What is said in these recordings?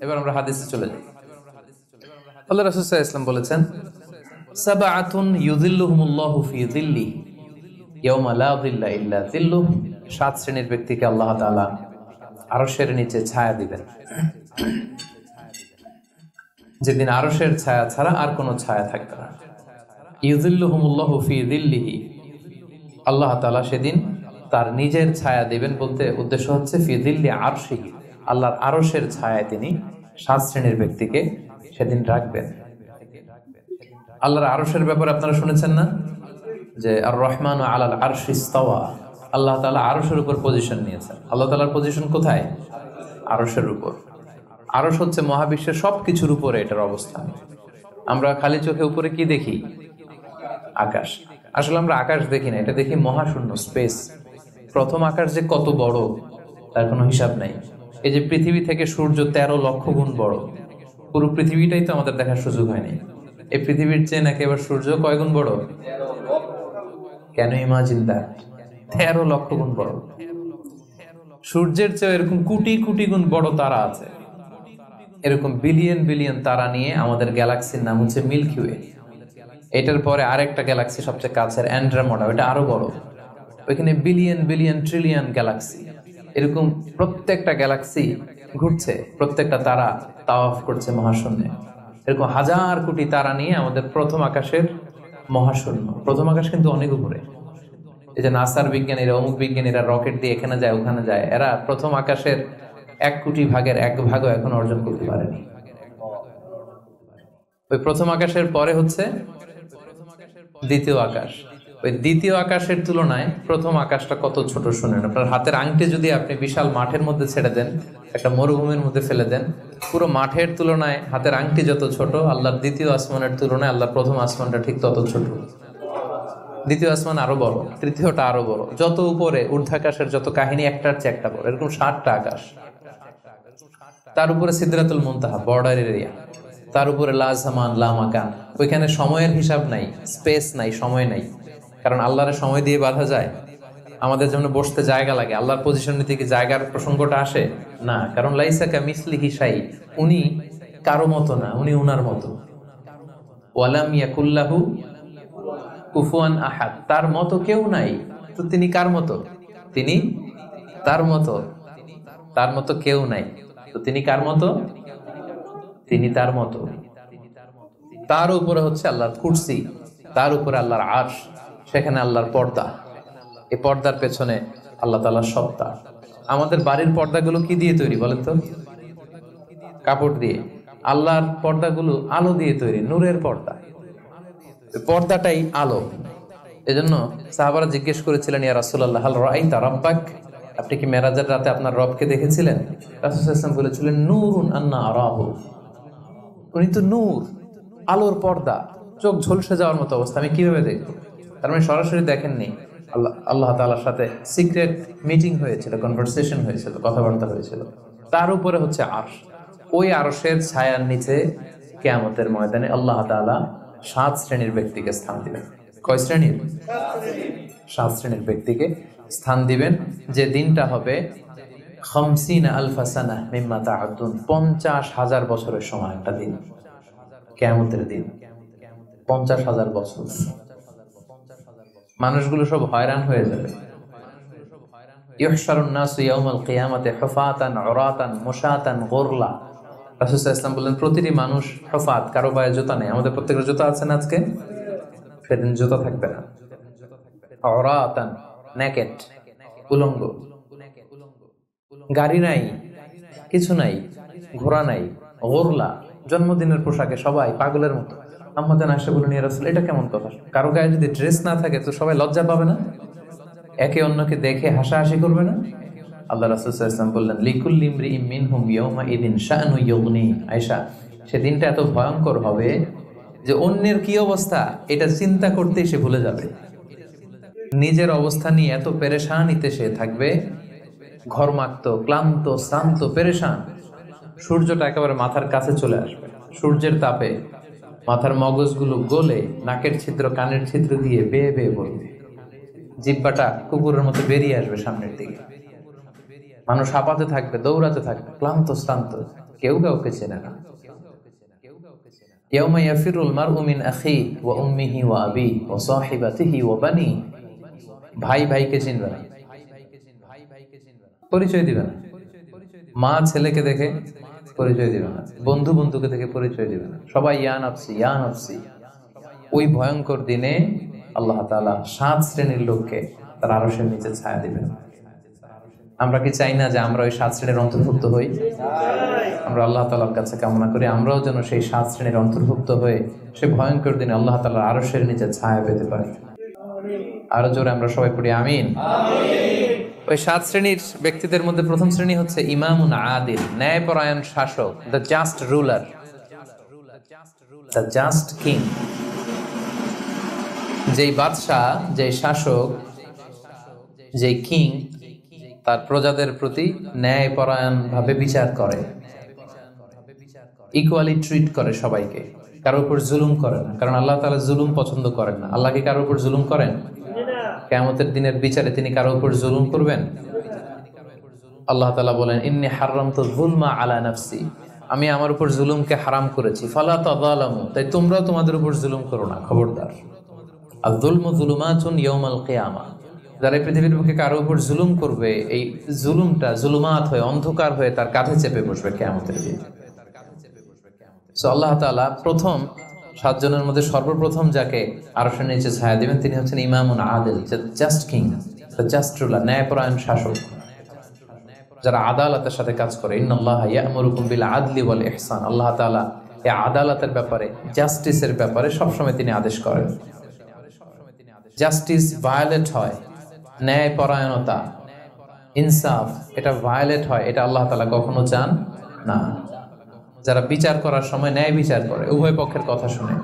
এবার আমরা হাদিসে চলে যাই। আল্লাহ রাসূল সাল্লাল্লাহু আলাইহি ওয়াসাল্লাম বলেছেন, সাবআতুন ইউযিল্লুহুমুল্লাহু ফি যিল্লিহি ইয়াওমা লা যিল্লা ইল্লা যিল্লুহু। 7 শ্রেণীর ব্যক্তিকে আল্লাহ তাআলা আরশের নিচে ছায়া দিবেন, যেদিন আরশের ছায়া ছাড়া আর কোনো ছায়া থাকবে না। ইউযিল্লুহুমুল্লাহু ফি যিল্লিহি, আল্লাহ তাআলা সেদিন তার নিজের ছায়া দিবেন, বলতে উদ্দেশ্য হচ্ছে ফি যিল্লি আরশিহি, আল্লাহর আরশের ছায়ায় তিনি 7 শ্রেণীর ব্যক্তিকে সেদিন রাখবেন। আল্লাহর আরশের ব্যাপারে আপনারা শুনেছেন না, যে আর রহমানু আলাল আরশি ইস্তাওয়া, আল্লাহ তাআলা আরশের উপর পজিশন নিয়েছেন। আল্লাহ তাআলার পজিশন কোথায়? আরশের উপর। আরশ হচ্ছে মহাবিশ্বের সবকিছুর উপরে এটার অবস্থান। আমরা খালি চোখে উপরে কি দেখি? আকাশ। আসলে আমরা আকাশ দেখি না, এটা দেখি মহাশূন্য, স্পেস। প্রথম আকাশ যে কত বড় তার কোনো হিসাব নাই। এই যে পৃথিবী থেকে সূর্য 13 লক্ষ গুণ বড়, পুরো পৃথিবীটাই তো আমাদের দেখার সুযোগ হয়নি। এই পৃথিবীর চেয়ে নাকি এবার সূর্য কয় গুণ বড়? কেন ইমাজিন দ্যাট? 13 লক্ষ গুণ বড়। সূর্যের চেয়ে এরকম কোটি কোটি গুণ বড় তারা আছে। এরকম বিলিয়ন বিলিয়ন তারা নিয়ে আমাদের গ্যালাক্সির নাম হচ্ছে মিল্কি ওয়ে। এটার পরে আরেকটা গ্যালাক্সি সবচেয়ে কাছের অ্যান্ড্রোমেডা, ওটা আরো বড়। ওইখানে বিলিয়ন বিলিয়ন ট্রিলিয়ন গ্যালাক্সি। এরকম প্রত্যেকটা গ্যালাক্সি ঘুরছে, প্রত্যেকটা তারা তাওয়াফ করছে মহাশূন্যে। এরকম হাজার কোটি তারা নিয়ে আমাদের প্রথম আকাশের মহাশূন্য। প্রথম আকাশ কিন্তু অনেক উপরে। এই যে নাসার বিজ্ঞানীরা, অমুক বিজ্ঞানীরা রকেট দিয়ে এখানে যায় ওখানে যায়, এরা প্রথম আকাশের 1 কোটি ভাগের 1 ভাগও এখন অর্জন করতে পারেনি। ওই প্রথম আকাশের পরে হচ্ছে দ্বিতীয় আকাশ। ওই দ্বিতীয় আকাশের তুলনায় প্রথম আকাশটা কত ছোট শুনেন। আপনার হাতের আংটি যদি আপনি বিশাল মাঠের মধ্যে ছেড়ে দেন, একটা মরুভূমির মধ্যে ফেলে দেন, পুরো মাঠের তুলনায় হাতের আংটি যত ছোট, আল্লাহর দ্বিতীয় আসমানের তুলনায় আল্লাহর প্রথম আসমানটা ঠিক তত ছোট। দ্বিতীয় আসমান আরো বড়, তৃতীয়টা আরো বড়। যত উপরে ঊর্ধ্বাকাশের যত কাহিনী একটার চেয়ে একটা বড়। এরকম 7টা আকাশ। তার উপরে সিদরাতুল মুনতাহা, বর্ডার এরিয়া। তার উপরে লা জামান লা মাকান, ওইখানে সময়ের হিসাব নাই, স্পেস নাই, সময় নাই। কারণ আল্লাহর সময় দিয়ে বাঁধা যায়? আমাদের যেমন বসতে জায়গা লাগে, আল্লাহর পজিশন নিতে কি জায়গার প্রসঙ্গটা আসে না? কারণ লাইসা কামিসলিহি শাই, উনি কারো মতো না, উনি উনার মতো। ওয়ালাম ইয়াকুল্লাহু কুফুয়ান আহাদ, তার মতো কেউ নাই। তো তিনি কার মতো? তিনি তার মতো। তার মতো কেউ নাই, তো তিনি কার মতো? তিনি তার মতো। তার উপরে হচ্ছে আল্লাহর কুরসি, তার উপরে আল্লাহর আরশ, সেখানে আল্লাহর পর্দা। এই পর্দার পেছনে আল্লাহ তাআলার সত্তা। আমাদের বাড়ির পর্দাগুলো কি দিয়ে তৈরি বলেন তো? কাপড় দিয়ে। আল্লাহর পর্দাগুলো আলো দিয়ে তৈরি, নূরের পর্দা। পর্দাটাই আলো। এজন্য সাহাবারা জিজ্ঞেস করেছিলেন, ইয়া রাসূলুল্লাহ হাল রাআইতা রাব্বাক, আপনি কি মেরাজের রাতে আপনার রবকে দেখেছিলেন? রাসূল সাল্লাল্লাহু আলাইহি ওয়াসাল্লাম বলেছিলেন, নূরুন আন্না আরাহু, উনি তো নূর, আলোর পর্দা, চোখ ঝলসে যাওয়ার মতো অবস্থা, আমি কিভাবে দেখবো? তার মানে সরাসরি দেখেননি। আল্লাহ তাআলার সাথে সিক্রেট মিটিং হয়েছিল, কনভারসেশন হয়েছিল, কথাবার্তা হয়েছিল। তার উপরে হচ্ছে আরশ। ওই আরশের ছায়ার নিচে কিয়ামতের ময়দানে আল্লাহ তাআলা 7 শ্রেণীর ব্যক্তিকে স্থান দিবেন। কয় শ্রেণীর? 7 শ্রেণীর ব্যক্তিকে স্থান দিবেন, যে দিনটা হবে 50 আলফা সানা মিম্মা তা'উদ্দুন, 50,000 বছরের সময় একটা দিন, কিয়ামতের দিন। 50,000 বছর। মানুষগুলো সব হয়রান হয়ে যাবে। ইউহশারুন নাসু ইয়াউমাল কিয়ামাতি হুফাতান উরাতান মুশাতান গুরলা। রাসূল সাল্লাল্লাহু আলাইহি ওয়াসাল্লাম বললেন, প্রতিটি মানুষ হুফাত, কারো পায়ে জুতা নেই। আমাদের প্রত্যেকের জুতা আছে না আজকে? সেদিন জুতা থাকবে না। উরাতান, নেকেড, উলঙ্গ। গাড়ি নাই, কিছু নাই, ঘোড়া নাই। গুরলা, জন্মদিনের পোশাকে সবাই পাগলের মতো। আম্মা জান আয়েশা বলেন, ইয়া রাসূল, এটা কেমন কথা? কারো গায়ে যদি ড্রেস না থাকে তো সবাই লজ্জা পাবে না? একে অন্যকে দেখে হাসাহাসি করবে না? আল্লাহ রাসূল সাল্লাল্লাহু আলাইহি ওয়াসাল্লাম বললেন, লিকুল্লি ইমরিইম মিনহুম ইয়াওমা ইদিন শাআনু ইউগনি। আয়েশা, সেদিনটা এত ভয়ঙ্কর হবে যে অন্যের কি অবস্থা এটা চিন্তা করতেই সে ভুলে যাবে। নিজের অবস্থা নিয়ে এত পেরেশানিতে সে থাকবে, ঘর্মাক্ত, ক্লান্ত, শ্রান্ত, পেরেশান। সূর্যটা একেবারে মাথার কাছে চলে আসবে। সূর্যের তাপে মাথার মগজগুলো গলে নাকের ছিদ্র, কানের ছিদ্র দিয়ে বেয়ে বেয়ে পড়বে। জিহ্বাটা কুকুরের মতো বেরিয়ে আসবে সামনের দিকে। মানুষ হাঁপাতে থাকবে, দৌড়াতে থাকবে, ক্লান্ত শ্রান্ত। কেউ কাউকে চেনে না। ইয়াউমা ইয়াফিরুল মারউ মিন আখিহি ওয়া উম্মিহি ওয়া আবিহি ওয়া সাহিবাতিহি ওয়া বানিহি। ভাই ভাইকে চিনবে না, পরিচয় দিবে না। মা ছেলেকে দেখে পরিচয় দিবে না, বন্ধু বন্ধুকে দেখে পরিচয় দিবে না, সবাই ইয়া নাফসি ইয়া নাফসি। ওই ভয়ঙ্কর দিনে আল্লাহ তাআলা 7 শ্রেণীর লোককে তার আরশের নিচে ছায়া দিবেন। আমরা কি চাই না যে আমরা ওই 7 শ্রেণীর অন্তর্ভুক্ত হই? আমরা আল্লাহ তাআলার কাছে কামনা করি আমরাও যেন সেই 7 শ্রেণীর অন্তর্ভুক্ত হয়ে সে ভয়ঙ্কর দিনে আল্লাহ তাআলার আরশের নিচে ছায়া পেতে পারি। আরো জোরে আমরা সবাই পড়ি আমিন। ওই 7 শ্রেণীর ব্যক্তিদের মধ্যে প্রথম শ্রেণী হচ্ছে ইমামুন আদিল, ন্যায়পরায়ণ শাসক, the just ruler, the just king. যেই বাদশাহ, যেই শাসক, যেই কিং তার প্রজাদের প্রতি ন্যায়পরায়ণ ভাবে বিচার করে, ইকুয়ালি ট্রিট করে সবাইকে, কারোর উপর জুলুম করে না। কারণ আল্লাহ তাআলা জুলুম পছন্দ করেন না। আল্লাহ কি কারোর উপর জুলুম করেন? কিয়ামতের দিনের বিচারে তিনি কারোর উপর জুলুম করবেন? আল্লাহ তাআলা বলেন ইন্নী হারামতু যুলমা আলা নাফসি, আমি আমার উপর জুলুমকে হারাম করেছি, ফালা তাযালামু, তাই তোমরাও তোমাদের উপর জুলুম করো না, খবরদার। আয-যুলমু যুলুমাতুন ইয়াউমাল কিয়ামা, যারা পৃথিবীর বুকে কারোর উপর জুলুম করবে, এই জুলুমটা জুলুমাত হয়ে অন্ধকার হয়ে তার কাঁধে চেপে বসবে কিয়ামতের দিন। সো আল্লাহ তাআলা প্রথম 7 জনের মধ্যে সর্বপ্রথম যাকে আরশের নিচে ছায়া দিবেন তিনি হচ্ছেন ইমামুন আদিল, just king, the just ruler, ন্যায়পরায়ণ শাসক, যারা আদালতের সাথে কাজ করে। ইন্নাল্লাহা ইয়া'মুরুকুম বিল আদলি ওয়াল ইহসান, আল্লাহ তাআলা এই আদালতের ব্যাপারে, জাস্টিসের ব্যাপারে সবসময় তিনি আদেশ করেন। জাস্টিস ভায়োলেট হয়, ন্যায়পরায়ণতা, ইনসাফ এটা ভায়োলেট হয়, এটা আল্লাহ তাআলা কখনো চান না। যারা বিচার করার সময় ন্যায় বিচার করে, উভয় পক্ষের কথা শুনে,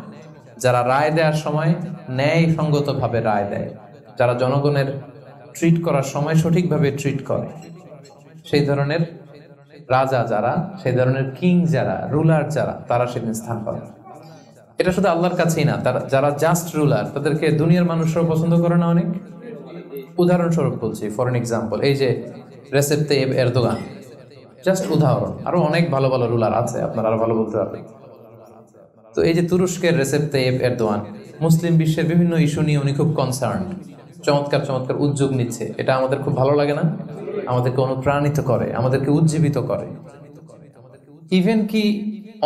যারা রায় দেওয়ার সময় ন্যায়সঙ্গতভাবে রায় দেয়, যারা জনগণের ট্রিট করার সময় সঠিকভাবে ট্রিট করে, সেই ধরনের রাজা যারা, সেই ধরনের কিং যারা, রুলার যারা, তারা সেদিন স্থান পাবে। এটা শুধু আল্লাহর কাছেই না, তারা যারা জাস্ট রুলার তাদেরকে দুনিয়ার মানুষরাও পছন্দ করে না অনেক। উদাহরণস্বরূপ বলছি, ফর এন এক্সাম্পল, এই যে রেসেপ তাইয়েব এরদোগান, জাস্ট উদাহরণ। আরো অনেক ভালো ভালো রুলার আছে, আপনারা আরো ভালো বলতে পারবেন। তো এই যে তুরস্কের রেসেপ তাইয়েব এরদোয়ান মুসলিম বিশ্বের বিভিন্ন ইস্যু নিয়ে উনি খুব কনসার্ন, চমৎকার চমৎকার উদ্যোগ নিচ্ছে। এটা আমাদের খুব ভালো লাগে না? আমাদেরকে অনুপ্রাণিত করে, আমাদেরকে উজ্জীবিত করে। ইভেন কি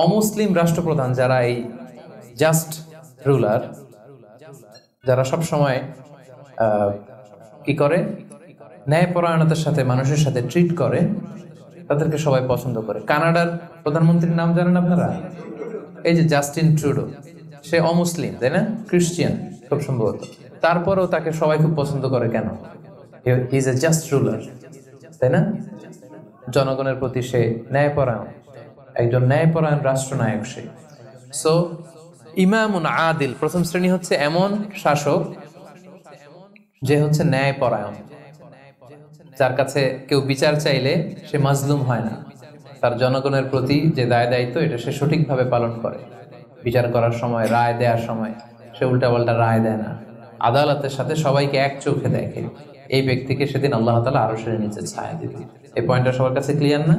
অমুসলিম রাষ্ট্রপ্রধান যারা এই জাস্ট রুলার, যারা সব সময় কি করে, ন্যায়পরায়ণতার সাথে মানুষের সাথে ট্রিট করে, তাদেরকে সবাই পছন্দ করে। কানাডার প্রধানমন্ত্রীর নাম জানেন আপনারা? এই যে জাস্টিন ট্রুডো, সে অমুসলিম, তাই না? খ্রিস্টিয়ান খুব সম্ভবত, তারপরেও তাকে সবাই খুব পছন্দ করে। কেন? He is a just ruler, তাই না? জনগণের প্রতি সে ন্যায়পরায়ণ, একজন ন্যায়পরায়ণ রাষ্ট্রনায়ক সে। সো ইমামুন আদিল, প্রথম শ্রেণী হচ্ছে এমন শাসক যে হচ্ছে ন্যায়পরায়ণ, যার কাছে কেউ বিচার চাইলে সে মাজলুম হয় না, তার জনগণের প্রতি যে দায় দায়িত্ব এটা সে সঠিকভাবে পালন করে। বিচার করার সময়, রায় দেওয়ার সময় সে উল্টাপাল্টা রায় দেয় না, আদালতের সাথে সবাইকে এক চোখে দেখে। এই ব্যক্তিকে সেদিন আল্লাহ তাআলা আরশের নিচে ছায়া দিবেন। এই পয়েন্টটা সবার কাছে ক্লিয়ার না?